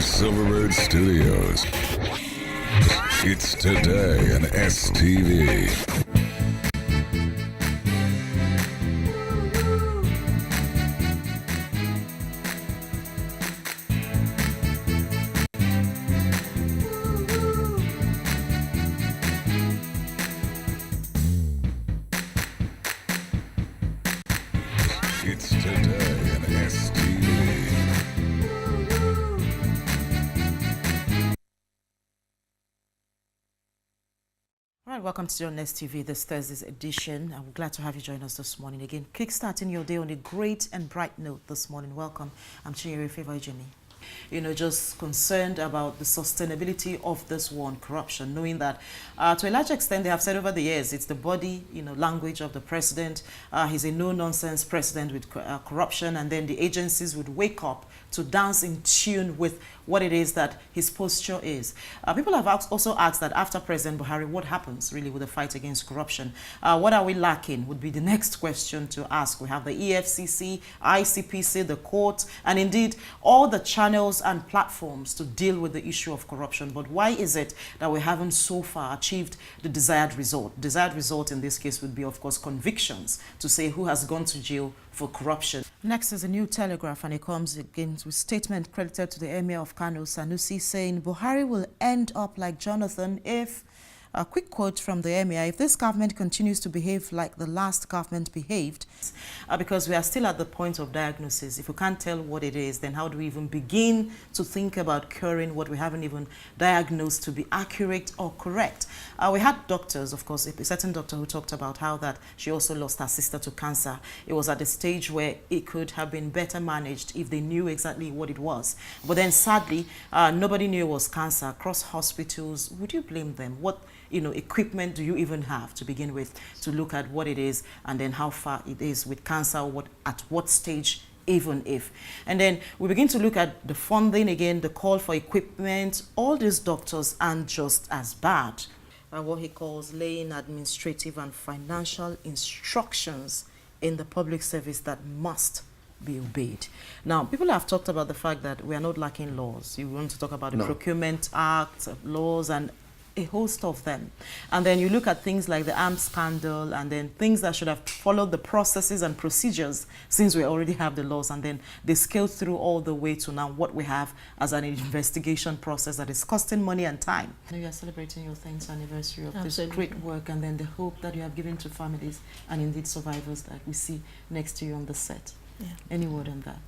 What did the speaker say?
Silverbird Studios. It's Today on STV. It's Today on STV. All right, welcome to John STV, this Thursday's edition. I'm glad to have you join us this morning again. Kickstarting your day on a great and bright note this morning. Welcome. I'm Chinyere Favor Jenny. Just concerned about the sustainability of this war on corruption, knowing that to a large extent they have said over the years it's the body, language of the president. He's a no-nonsense president with corruption, and then the agencies would wake up to dance in tune with what it is that his posture is. People have also asked that after President Buhari, what happens really with the fight against corruption? What are we lacking would be the next question to ask. We have the EFCC, ICPC, the court, and indeed all the channels and platforms to deal with the issue of corruption. But why is it that we haven't so far achieved the desired result? Desired result in this case would be, of course, convictions to say who has gone to jail for corruption. Next is a New Telegraph, and it comes again with statement credited to the Emir of Kano, Sanusi, saying Buhari will end up like Jonathan if, a quick quote from the Emir, if this government continues to behave like the last government behaved, because we are still at the point of diagnosis. If we can't tell what it is, then how do we even begin to think about curing what we haven't even diagnosed to be accurate or correct? We had doctors, of course, a certain doctor who talked about how that she also lost her sister to cancer. It was at the stage where it could have been better managed if they knew exactly what it was. But then sadly, nobody knew it was cancer across hospitals. Would you blame them? What equipment do you even have to begin with to look at what it is and then how far it is with cancer, at what stage, even if. And then we begin to look at the funding again, the call for equipment. All these doctors aren't just as bad. What he calls laying administrative and financial instructions in the public service that must be obeyed. Now, people have talked about the fact that we are not lacking laws. You want to talk about the Procurement Act, laws, and a host of them. And then you look at things like the arms scandal, and then things that should have followed the processes and procedures since we already have the laws, and then they scale through all the way to now what we have as an investigation process that is costing money and time. You are celebrating your 10th anniversary of this great work, and then the hope that you have given to families and indeed survivors that we see next to you on the set. Yeah. Any word on that?